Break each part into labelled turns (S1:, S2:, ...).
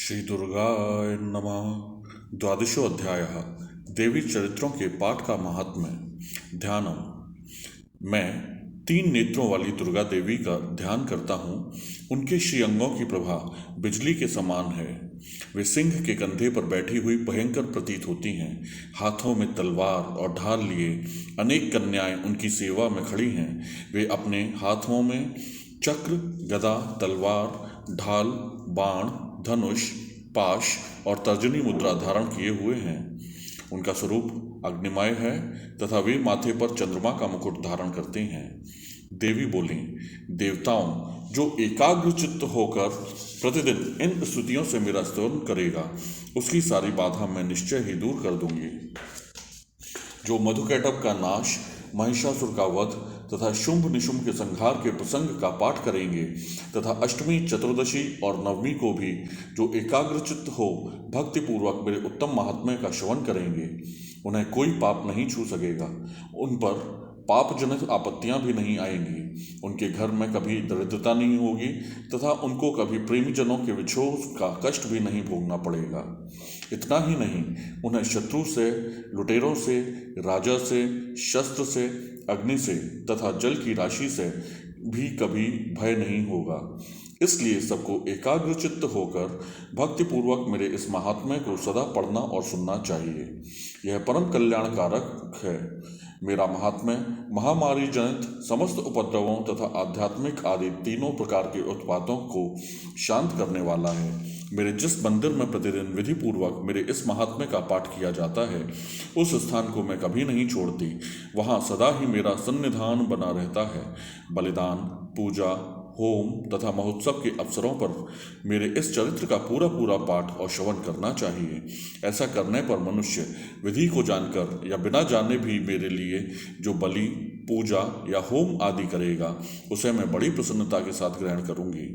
S1: श्री दुर्गाय नमः। द्वादशो अध्यायः देवी चरित्रों के पाठ का महात्म्य। ध्यानम। मैं 3 नेत्रों वाली दुर्गा देवी का ध्यान करता हूँ। उनके श्री अंगों की प्रभा बिजली के समान है। वे सिंह के कंधे पर बैठी हुई भयंकर प्रतीत होती हैं। हाथों में तलवार और ढाल लिए अनेक कन्याएं उनकी सेवा में खड़ी हैं। वे अपने हाथों में चक्र, गदा, तलवार, ढाल, बाण, धनुष, पाश और तर्जनी मुद्रा धारण किए हुए हैं। उनका स्वरूप अग्निमय है तथा वे माथे पर चंद्रमा का मुकुट धारण करते हैं। देवी बोली, देवताओं, जो एकाग्र चित्त होकर प्रतिदिन इन स्तुतियों से मेरा स्तवन करेगा, उसकी सारी बाधा मैं निश्चय ही दूर कर दूंगी। जो मधुकैटभ का नाश, महिषासुर का वध तथा शुंभ निशुंभ के संहार के प्रसंग का पाठ करेंगे तथा अष्टमी, चतुर्दशी और नवमी को भी जो एकाग्रचित्त हो भक्तिपूर्वक मेरे उत्तम महात्म्य का श्रवण करेंगे, उन्हें कोई पाप नहीं छू सकेगा। उन पर पाप जनित आपत्तियां भी नहीं आएंगी। उनके घर में कभी दरिद्रता नहीं होगी तथा उनको कभी प्रेमीजनों के विछोह का कष्ट भी नहीं भोगना पड़ेगा। इतना ही नहीं, उन्हें शत्रु से, लुटेरों से, राजा से, शस्त्र से, अग्नि से तथा जल की राशि से भी कभी भय नहीं होगा। इसलिए सबको एकाग्रचित्त होकर भक्तिपूर्वक मेरे इस महात्म्य को सदा पढ़ना और सुनना चाहिए। यह परम कल्याणकारक है। मेरा महात्म्य महामारी जनित समस्त उपद्रवों तथा आध्यात्मिक आदि तीनों प्रकार के उत्पातों को शांत करने वाला है। मेरे जिस मंदिर में प्रतिदिन विधि पूर्वक मेरे इस महात्म्य का पाठ किया जाता है, उस स्थान को मैं कभी नहीं छोड़ती। वहाँ सदा ही मेरा सन्निधान बना रहता है। बलिदान, पूजा, होम तथा महोत्सव के अवसरों पर मेरे इस चरित्र का पूरा पूरा पाठ और श्रवण करना चाहिए। ऐसा करने पर मनुष्य विधि को जानकर या बिना जाने भी मेरे लिए जो बलि, पूजा या होम आदि करेगा, उसे मैं बड़ी प्रसन्नता के साथ ग्रहण करूंगी।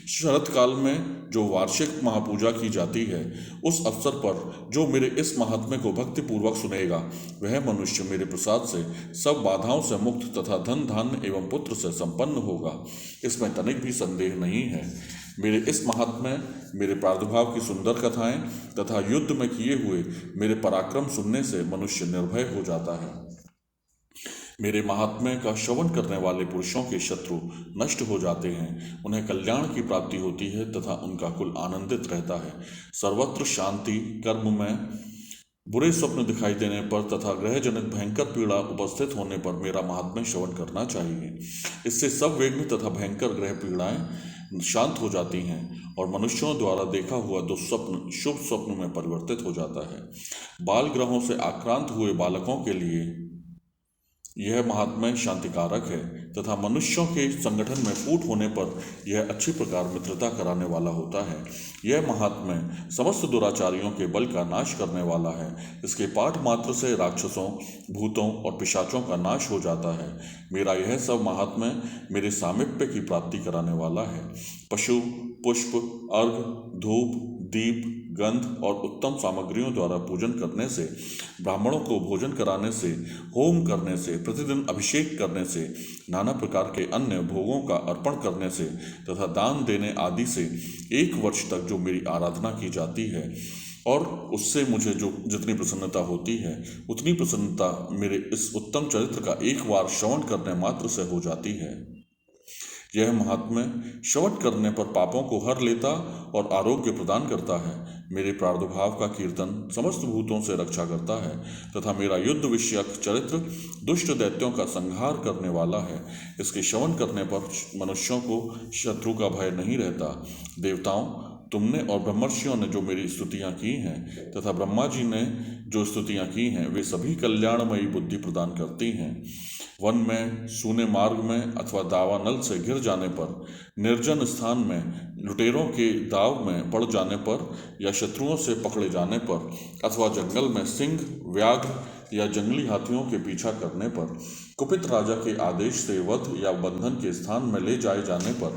S1: शरत काल में जो वार्षिक महापूजा की जाती है, उस अवसर पर जो मेरे इस महात्म्य को भक्तिपूर्वक सुनेगा, वह मनुष्य मेरे प्रसाद से सब बाधाओं से मुक्त तथा धन, धान्य एवं पुत्र से संपन्न होगा। इसमें तनिक भी संदेह नहीं है। मेरे इस महात्म्य, मेरे प्रादुर्भाव की सुंदर कथाएं तथा युद्ध में किए हुए मेरे पराक्रम सुनने से मनुष्य निर्भय हो जाता है। मेरे महात्म्य का श्रवण करने वाले पुरुषों के शत्रु नष्ट हो जाते हैं, उन्हें कल्याण की प्राप्ति होती है तथा उनका कुल आनंदित रहता है। सर्वत्र शांति, कर्म में बुरे स्वप्न दिखाई देने पर तथा ग्रह जनित भयंकर पीड़ा उपस्थित होने पर मेरा महात्म्य श्रवण करना चाहिए। इससे सब विघ्न तथा भयंकर ग्रह पीड़ाएं शांत हो जाती हैं और मनुष्यों द्वारा देखा हुआ दुस्वप्न शुभ स्वप्न में परिवर्तित हो जाता है। बाल ग्रहों से आक्रांत हुए बालकों के लिए यह महात्म्य शांतिकारक है तथा मनुष्यों के संगठन में फूट होने पर यह अच्छी प्रकार मित्रता कराने वाला होता है। यह महात्म्य समस्त दुराचारियों के बल का नाश करने वाला है। इसके पाठ मात्र से राक्षसों, भूतों और पिशाचों का नाश हो जाता है। मेरा यह सब महात्म्य मेरे सामीप्य की प्राप्ति कराने वाला है। पशु, पुष्प, अर्घ, धूप, दीप, गंध और उत्तम सामग्रियों द्वारा पूजन करने से, ब्राह्मणों को भोजन कराने से, होम करने से, प्रतिदिन अभिषेक करने से, नाना प्रकार के अन्य भोगों का अर्पण करने से तथा दान देने आदि से 1 वर्ष तक जो मेरी आराधना की जाती है और उससे मुझे जो जितनी प्रसन्नता होती है, उतनी प्रसन्नता मेरे इस उत्तम चरित्र का एक बार श्रवण करने मात्र से हो जाती है। यह महात्म्य श्रवण करने पर पापों को हर लेता और आरोग्य प्रदान करता है। मेरे प्रादुर्भाव का कीर्तन समस्त भूतों से रक्षा करता है तथा मेरा युद्ध विषयक चरित्र दुष्ट दैत्यों का संहार करने वाला है। इसके श्रवण करने पर मनुष्यों को शत्रु का भय नहीं रहता। देवताओं, तुमने और ब्रह्मर्षियों ने जो मेरी स्तुतियाँ की हैं तथा ब्रह्मा जी ने जो स्तुतियाँ की हैं, वे सभी कल्याणमयी बुद्धि प्रदान करती हैं। वन में, सूने मार्ग में अथवा दावानल से घिर जाने पर, निर्जन स्थान में लुटेरों के दाव में पड़ जाने पर या शत्रुओं से पकड़े जाने पर अथवा जंगल में सिंह, व्याघ्र या जंगली हाथियों के पीछा करने पर, कुपित राजा के आदेश से वध या बंधन के स्थान में ले जाए जाने पर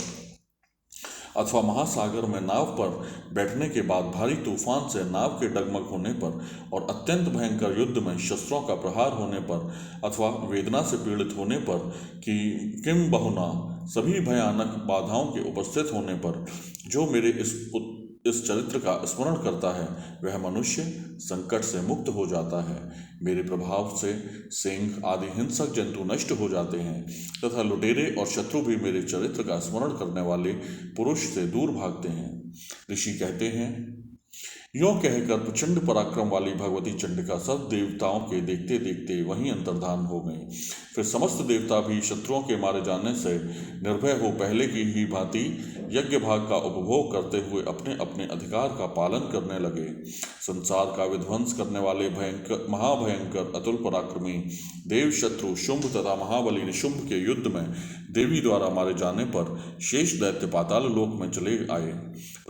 S1: अथवा महासागर में नाव पर बैठने के बाद भारी तूफान से नाव के डगमग होने पर और अत्यंत भयंकर युद्ध में शस्त्रों का प्रहार होने पर अथवा वेदना से पीड़ित होने पर कि किम बहुना सभी भयानक बाधाओं के उपस्थित होने पर जो मेरे इस चरित्र का स्मरण करता है वह मनुष्य संकट से मुक्त हो जाता है। मेरे प्रभाव से सिंह आदि हिंसक जंतु नष्ट हो जाते हैं तथा लुटेरे और शत्रु भी मेरे चरित्र का स्मरण करने वाले पुरुष से दूर भागते हैं। ऋषि कहते हैं, यों कहकर प्रचंड पराक्रम वाली भगवती चंडिका सब देवताओं के देखते देखते वहीं अंतर्धान हो गई। फिर समस्त देवता भी शत्रुओं के मारे जाने से निर्भय हो पहले की ही भांति यज्ञ भाग का उपभोग करते हुए अपने अपने अधिकार का पालन करने लगे। संसार का विध्वंस करने वाले भयंकर महाभयंकर अतुल पराक्रमी देव शत्रु शुंभ तथा महाबली निशुंभ के युद्ध में देवी द्वारा मारे जाने पर शेष दैत्य पाताल लोक में चले आए।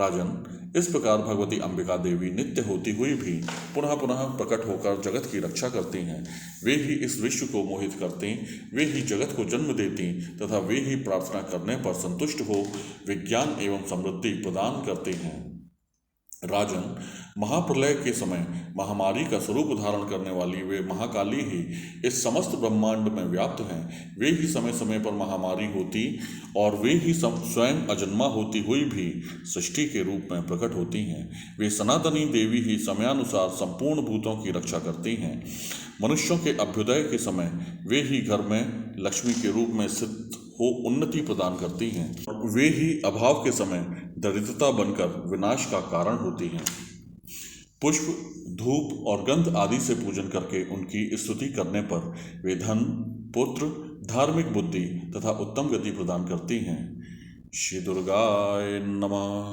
S1: राजन, इस प्रकार भगवती अंबिका देवी नित्य होती हुई भी पुनः पुनः प्रकट होकर जगत की रक्षा करती हैं। वे ही इस विश्व को मोहित करती, वे ही जगत को जन्म देती तथा वे ही प्रार्थना करने पर संतुष्ट हो विज्ञान एवं समृद्धि प्रदान करती हैं। राजन, महाप्रलय के समय महामारी का स्वरूप धारण करने वाली वे महाकाली ही इस समस्त ब्रह्मांड में व्याप्त हैं। वे ही समय समय पर महामारी होती और वे ही स्वयं अजन्मा होती हुई भी सृष्टि के रूप में प्रकट होती हैं। वे सनातनी देवी ही समयानुसार संपूर्ण भूतों की रक्षा करती हैं। मनुष्यों के अभ्युदय के समय वे ही घर में लक्ष्मी के रूप में स्थित हो उन्नति प्रदान करती हैं और वे ही अभाव के समय दरिद्रता बनकर विनाश का कारण होती हैं। पुष्प, धूप और गंध आदि से पूजन करके उनकी स्तुति करने पर वे धन, पुत्र, धार्मिक बुद्धि तथा उत्तम गति प्रदान करती हैं। श्री दुर्गाय नमः।